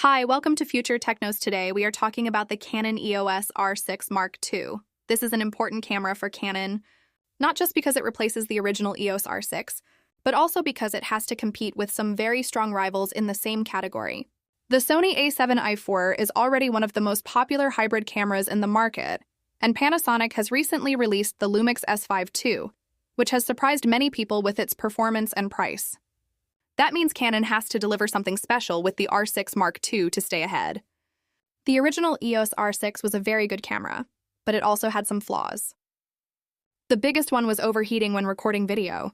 Hi, welcome to Future Technos. Today, we are talking about the Canon EOS R6 Mark II. This is an important camera for Canon, not just because it replaces the original EOS R6, but also because it has to compete with some very strong rivals in the same category. The Sony a7 IV is already one of the most popular hybrid cameras in the market, and Panasonic has recently released the Lumix S5 II, which has surprised many people with its performance and price. That means Canon has to deliver something special with the R6 Mark II to stay ahead. The original EOS R6 was a very good camera, but it also had some flaws. The biggest one was overheating when recording video.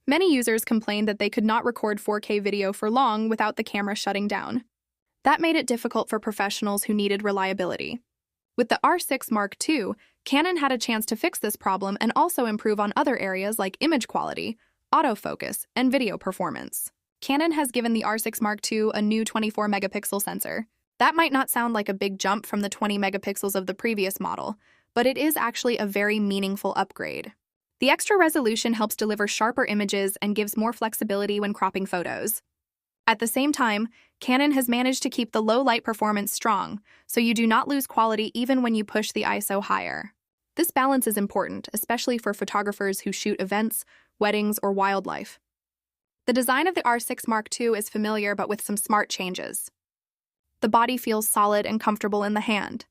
Many users complained that they could not record 4K video for long without the camera shutting down. That made it difficult for professionals who needed reliability. With the R6 Mark II, Canon had a chance to fix this problem and also improve on other areas like image quality, autofocus, and video performance. Canon has given the R6 Mark II a new 24-megapixel sensor. That might not sound like a big jump from the 20 megapixels of the previous model, but it is actually a very meaningful upgrade. The extra resolution helps deliver sharper images and gives more flexibility when cropping photos. At the same time, Canon has managed to keep the low light performance strong, so you do not lose quality even when you push the ISO higher. This balance is important, especially for photographers who shoot events, weddings, or wildlife. The design of the R6 Mark II is familiar but with some smart changes. The body feels solid and comfortable in the hand.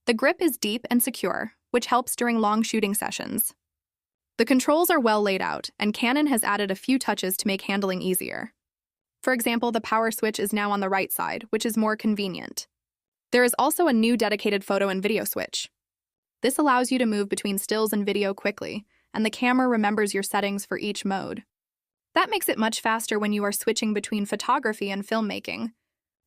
The grip is deep and secure, which helps during long shooting sessions. The controls are well laid out, and Canon has added a few touches to make handling easier. For example, the power switch is now on the right side, which is more convenient. There is also a new dedicated photo and video switch. This allows you to move between stills and video quickly, and the camera remembers your settings for each mode. That makes it much faster when you are switching between photography and filmmaking.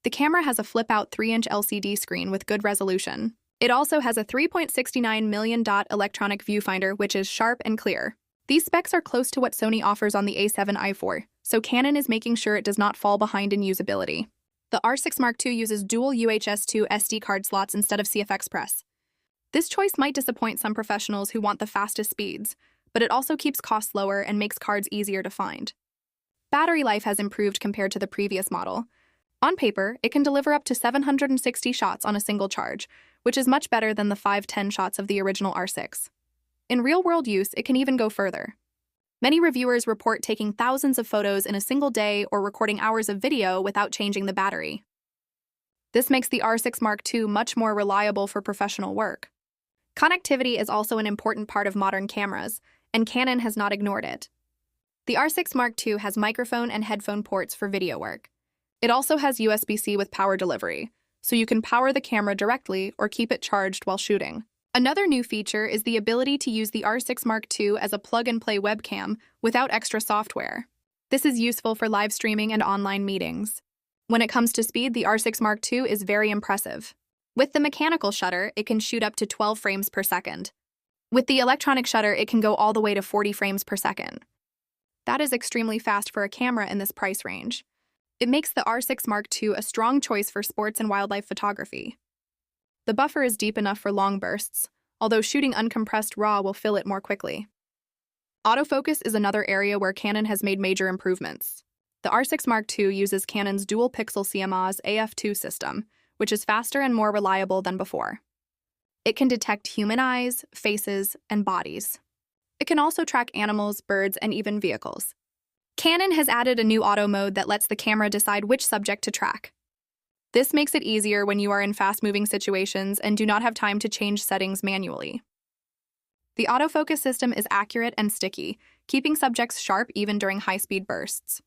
The camera has a flip-out 3-inch LCD screen with good resolution. It also has a 3.69 million dot electronic viewfinder, which is sharp and clear. These specs are close to what Sony offers on the a7 IV, so Canon is making sure it does not fall behind in usability. The R6 Mark II uses dual UHS-2 SD card slots instead of CF Express. This choice might disappoint some professionals who want the fastest speeds, but it also keeps costs lower and makes cards easier to find. Battery life has improved compared to the previous model. On paper, it can deliver up to 760 shots on a single charge, which is much better than the 510 shots of the original R6. In real-world use, it can even go further. Many reviewers report taking thousands of photos in a single day or recording hours of video without changing the battery. This makes the R6 Mark II much more reliable for professional work. Connectivity is also an important part of modern cameras, and Canon has not ignored it. The R6 Mark II has microphone and headphone ports for video work. It also has USB-C with power delivery, so you can power the camera directly or keep it charged while shooting. Another new feature is the ability to use the R6 Mark II as a plug-and-play webcam without extra software. This is useful for live streaming and online meetings. When it comes to speed, the R6 Mark II is very impressive. With the mechanical shutter, it can shoot up to 12 frames per second. With the electronic shutter, it can go all the way to 40 frames per second. That is extremely fast for a camera in this price range. It makes the R6 Mark II a strong choice for sports and wildlife photography. The buffer is deep enough for long bursts, although shooting uncompressed RAW will fill it more quickly. Autofocus is another area where Canon has made major improvements. The R6 Mark II uses Canon's dual-pixel CMOS AF2 system, which is faster and more reliable than before. It can detect human eyes, faces, and bodies. It can also track animals, birds, and even vehicles. Canon has added a new auto mode that lets the camera decide which subject to track. This makes it easier when you are in fast-moving situations and do not have time to change settings manually. The autofocus system is accurate and sticky, keeping subjects sharp even during high-speed bursts.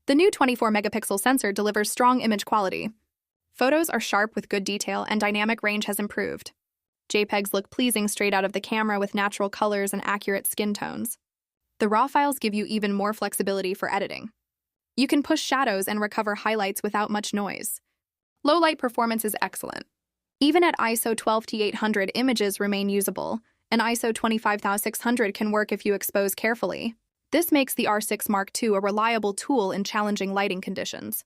The new 24-megapixel sensor delivers strong image quality. Photos are sharp with good detail, and dynamic range has improved. JPEGs look pleasing straight out of the camera with natural colors and accurate skin tones. The RAW files give you even more flexibility for editing. You can push shadows and recover highlights without much noise. Low light performance is excellent. Even at ISO 12-800, images remain usable, and ISO 25600 can work if you expose carefully. This makes the R6 Mark II a reliable tool in challenging lighting conditions.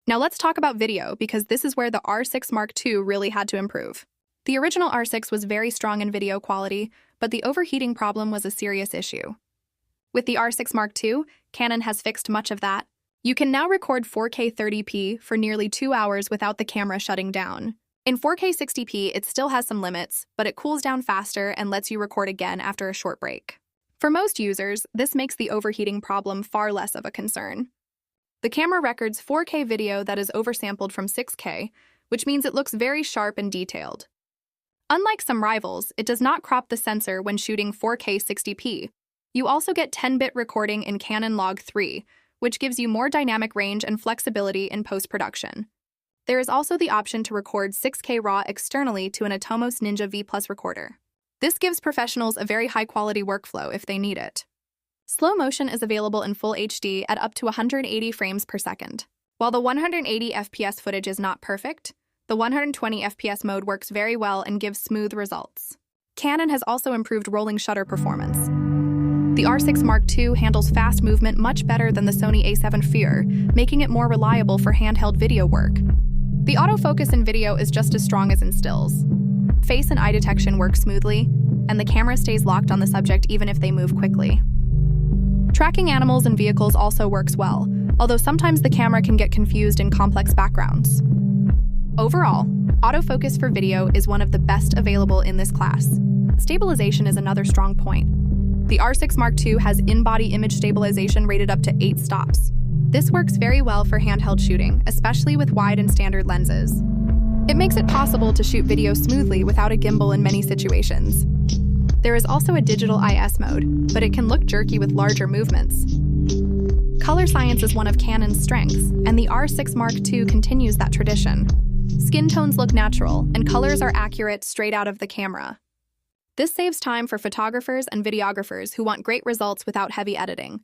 Now let's talk about video, because this is where the R6 Mark II really had to improve. The original R6 was very strong in video quality, but the overheating problem was a serious issue. With the R6 Mark II, Canon has fixed much of that. You can now record 4K 30p for nearly 2 hours without the camera shutting down. In 4K 60p, it still has some limits, but it cools down faster and lets you record again after a short break. For most users, this makes the overheating problem far less of a concern. The camera records 4K video that is oversampled from 6K, which means it looks very sharp and detailed. Unlike some rivals, it does not crop the sensor when shooting 4K 60p. You also get 10-bit recording in Canon Log 3, which gives you more dynamic range and flexibility in post-production. There is also the option to record 6K RAW externally to an Atomos Ninja V Plus recorder. This gives professionals a very high-quality workflow if they need it. Slow motion is available in Full HD at up to 180 frames per second. While the 180 FPS footage is not perfect, the 120 FPS mode works very well and gives smooth results. Canon has also improved rolling shutter performance. The R6 Mark II handles fast movement much better than the Sony a7 IV, making it more reliable for handheld video work. The autofocus in video is just as strong as in stills. Face and eye detection work smoothly, and the camera stays locked on the subject even if they move quickly. Tracking animals and vehicles also works well, although sometimes the camera can get confused in complex backgrounds. Overall, autofocus for video is one of the best available in this class. Stabilization is another strong point. The R6 Mark II has in-body image stabilization rated up to 8 stops. This works very well for handheld shooting, especially with wide and standard lenses. It makes it possible to shoot video smoothly without a gimbal in many situations. There is also a digital IS mode, but it can look jerky with larger movements. Color science is one of Canon's strengths, and the R6 Mark II continues that tradition. Skin tones look natural, and colors are accurate straight out of the camera. This saves time for photographers and videographers who want great results without heavy editing.